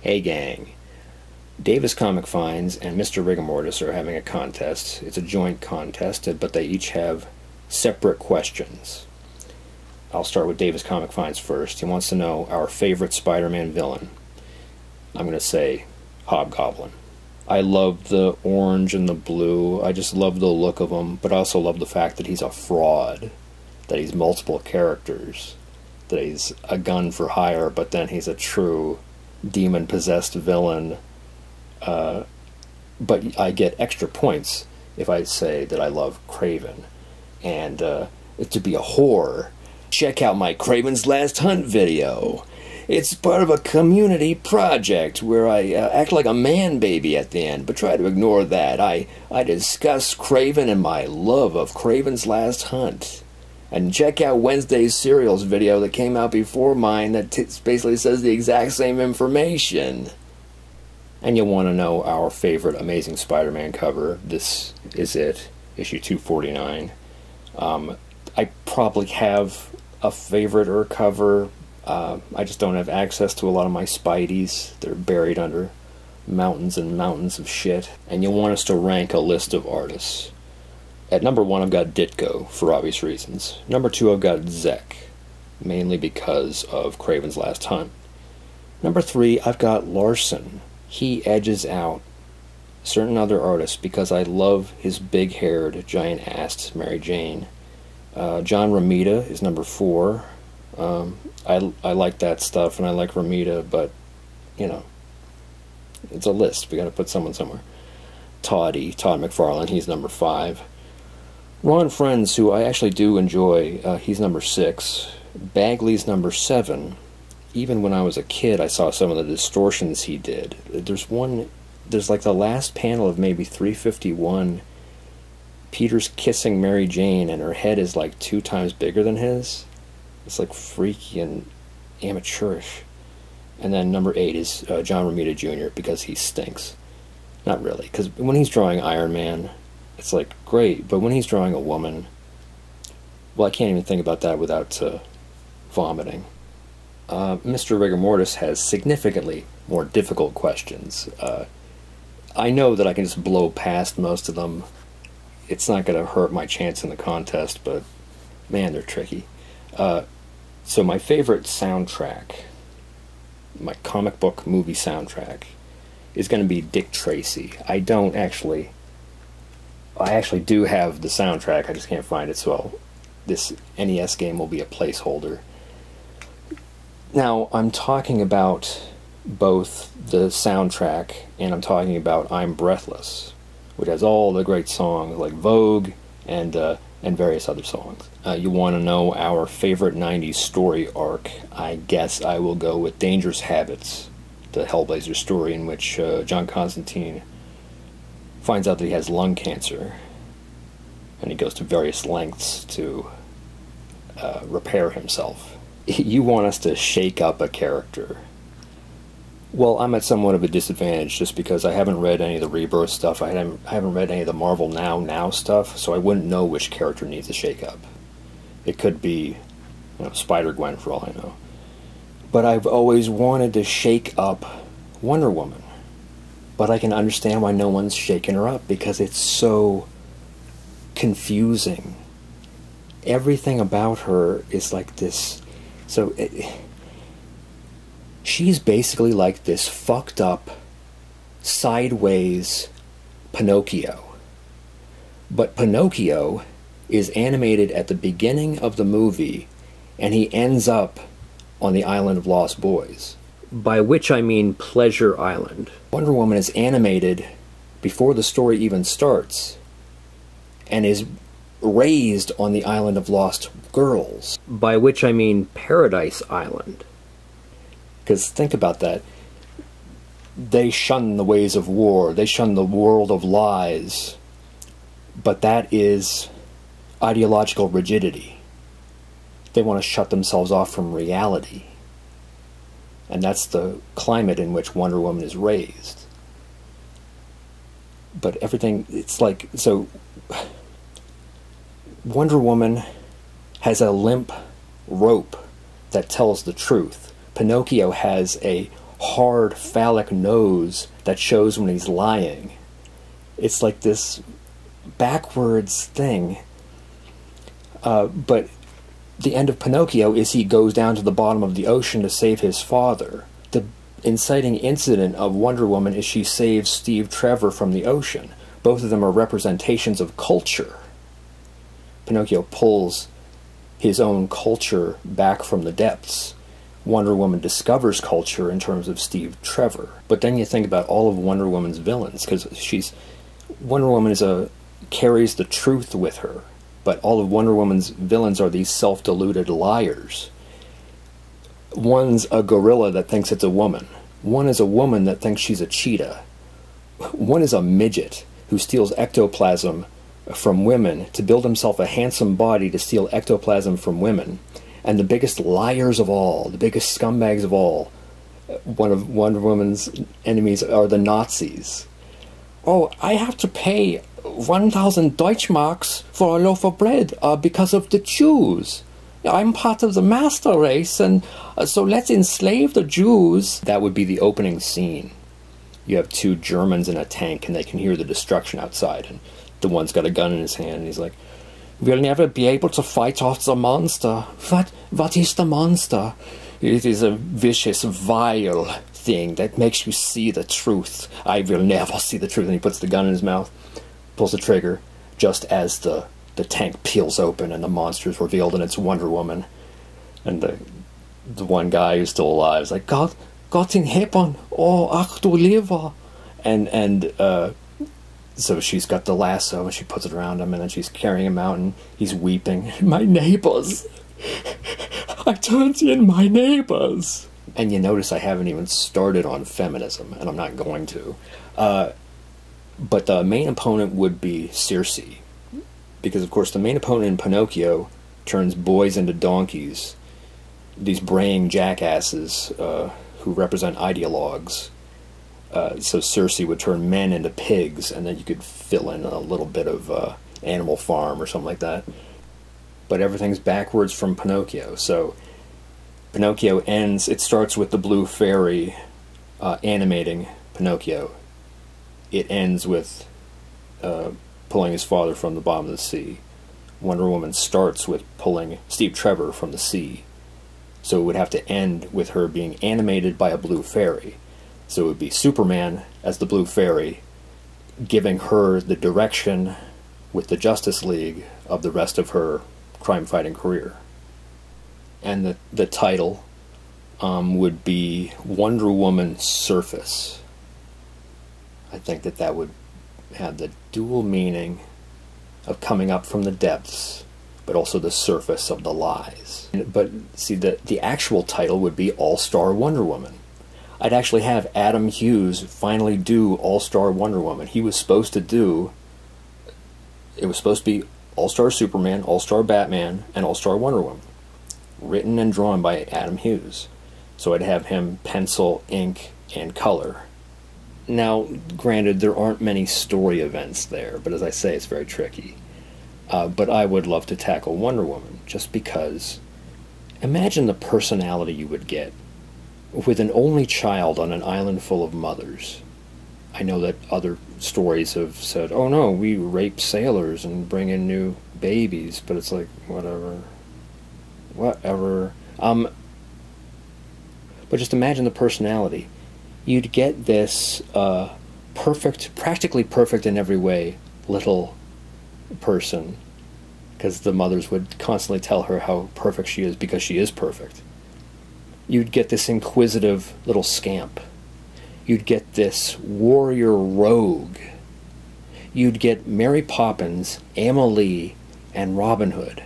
Hey gang, Davis Comic Finds and Mr. Rigamortis are having a contest. It's a joint contest, but they each have separate questions. I'll start with Davis Comic Finds first. He wants to know our favorite Spider-Man villain. I'm going to say Hobgoblin. I love the orange and the blue. I just love the look of him, but I also love the fact that he's a fraud, that he's multiple characters, that he's a gun for hire, but then he's a true demon-possessed villain. But I get extra points if I say that I love Kraven. And to be a whore, check out my Kraven's Last Hunt video. It's part of a community project where I act like a man-baby at the end, but try to ignore that. I discuss Kraven and my love of Kraven's Last Hunt. And check out Wednesday's Serials video that came out before mine that basically says the exact same information. And you'll want to know our favorite Amazing Spider-Man cover. This is it, issue 249. I probably have a favorite or cover. I just don't have access to a lot of my Spideys. They're buried under mountains and mountains of shit. And you'll want us to rank a list of artists. At number 1, I've got Ditko, for obvious reasons. Number 2, I've got Zek, mainly because of Kraven's Last Hunt. Number 3, I've got Larson. He edges out certain other artists because I love his big-haired, giant-assed Mary Jane. John Romita is number 4. I like that stuff, and I like Romita, but, you know, it's a list. We gotta put someone somewhere. Todd McFarlane, he's number 5. Ron Friends, who I actually do enjoy, he's number 6. Bagley's number 7. Even when I was a kid, I saw some of the distortions he did. There's like the last panel of maybe 351. Peter's kissing Mary Jane, and her head is like 2 times bigger than his. It's like freaky and amateurish. And then number 8 is John Romita Jr., because he stinks. Not really, because when he's drawing Iron Man, it's like great, but when he's drawing a woman, well, I can't even think about that without vomiting. Mr. Rigamortis has significantly more difficult questions. I know that I can just blow past most of them. It's not going to hurt my chance in the contest, but man, they're tricky. So my favorite soundtrack, my comic book movie soundtrack, is going to be Dick Tracy. I actually do have the soundtrack, I just can't find it, so this NES game will be a placeholder. Now, I'm talking about both the soundtrack and I'm talking about I'm Breathless, which has all the great songs like Vogue and various other songs. You want to know our favorite 90s story arc? I guess I will go with Dangerous Habits, the Hellblazer story in which John Constantine finds out that he has lung cancer, and he goes to various lengths to repair himself. You want us to shake up a character. Well, I'm at somewhat of a disadvantage just because I haven't read any of the Rebirth stuff. I haven't read any of the Marvel Now stuff, so I wouldn't know which character needs a shake-up. It could be, you know, Spider-Gwen for all I know. But I've always wanted to shake up Wonder Woman. But I can understand why no one's shaking her up, because it's so confusing. Everything about her is like this. So she's basically like this fucked up, sideways Pinocchio. But Pinocchio is animated at the beginning of the movie, and he ends up on the Island of Lost Boys. By which I mean Pleasure Island. Wonder Woman is animated before the story even starts, and is raised on the Island of Lost Girls. By which I mean Paradise Island. Because think about that. They shun the ways of war. They shun the world of lies. But that is ideological rigidity. They want to shut themselves off from reality. And that's the climate in which Wonder Woman is raised. But everything, it's like, so Wonder Woman has a limp rope that tells the truth. Pinocchio has a hard phallic nose that shows when he's lying. It's like this backwards thing. But the end of Pinocchio is he goes down to the bottom of the ocean to save his father. The inciting incident of Wonder Woman is she saves Steve Trevor from the ocean. Both of them are representations of culture. Pinocchio pulls his own culture back from the depths. Wonder Woman discovers culture in terms of Steve Trevor. But then you think about all of Wonder Woman's villains, because Wonder Woman carries the truth with her. But all of Wonder Woman's villains are these self-deluded liars. One's a gorilla that thinks it's a woman. One is a woman that thinks she's a cheetah. One is a midget who steals ectoplasm from women to build himself a handsome body to steal ectoplasm from women. And the biggest liars of all, the biggest scumbags of all, one of Wonder Woman's enemies are the Nazis. Oh, I have to pay 1,000 Deutschmarks for a loaf of bread because of the Jews. I'm part of the master race, and so let's enslave the Jews. That would be the opening scene. You have two Germans in a tank, and they can hear the destruction outside, and the one's got a gun in his hand, and he's like, "We'll never be able to fight off the monster." What is the monster? It is a vicious, vile thing that makes you see the truth. I will never see the truth. And he puts the gun in his mouth, pulls the trigger, just as the tank peels open and the monster is revealed, and it's Wonder Woman. And the one guy who's still alive is like, "God in heaven, oh, ach du lieber." And so she's got the lasso, and she puts it around him, and then she's carrying him out, and he's weeping. "My neighbors! I turned in my neighbors!" And you notice I haven't even started on feminism, and I'm not going to. But the main opponent would be Circe. Because, of course, the main opponent in Pinocchio turns boys into donkeys. These braying jackasses who represent ideologues. So Circe would turn men into pigs, and then you could fill in a little bit of Animal Farm or something like that. But everything's backwards from Pinocchio. So Pinocchio ends, it starts with the blue fairy animating Pinocchio. It ends with pulling his father from the bottom of the sea. Wonder Woman starts with pulling Steve Trevor from the sea. So it would have to end with her being animated by a blue fairy. So it would be Superman as the blue fairy, giving her the direction with the Justice League of the rest of her crime-fighting career. And the title would be Wonder Woman Surface. I think that would have the dual meaning of coming up from the depths, but also the surface of the lies. But see, the actual title would be All-Star Wonder Woman. I'd actually have Adam Hughes finally do All-Star Wonder Woman. He was supposed to do, it was supposed to be All-Star Superman, All-Star Batman, and All-Star Wonder Woman. Written and drawn by Adam Hughes. So I'd have him pencil, ink, and color. Now, granted, there aren't many story events there, but as I say, it's very tricky. But I would love to tackle Wonder Woman, just because imagine the personality you would get with an only child on an island full of mothers. I know that other stories have said, "Oh no, we rape sailors and bring in new babies," but it's like, whatever. But just imagine the personality. You'd get this perfect, practically perfect in every way, little person, because the mothers would constantly tell her how perfect she is because she is perfect. You'd get this inquisitive little scamp. You'd get this warrior rogue. You'd get Mary Poppins, Amelie, and Robin Hood.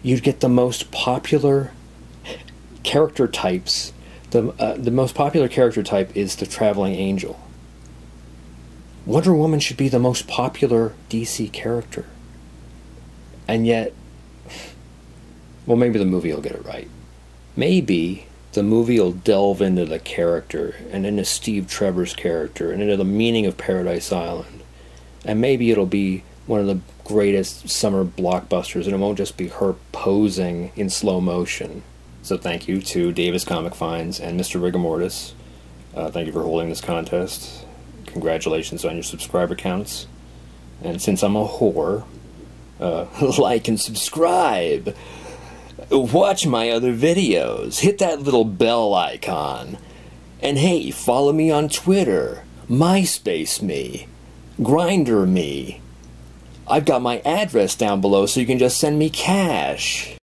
You'd get the most popular character types. The most popular character type is the traveling angel. Wonder Woman should be the most popular DC character. And yet, well, maybe the movie will get it right. Maybe the movie will delve into the character, and into Steve Trevor's character, and into the meaning of Paradise Island. And maybe it'll be one of the greatest summer blockbusters, and it won't just be her posing in slow motion. So thank you to Davis Comic Finds and Mr. Rigamortis Thank you for holding this contest. Congratulations on your subscriber counts. And since I'm a whore, like and subscribe. Watch my other videos. Hit that little bell icon. And hey, follow me on Twitter, MySpace me, Grindr me. I've got my address down below so you can just send me cash.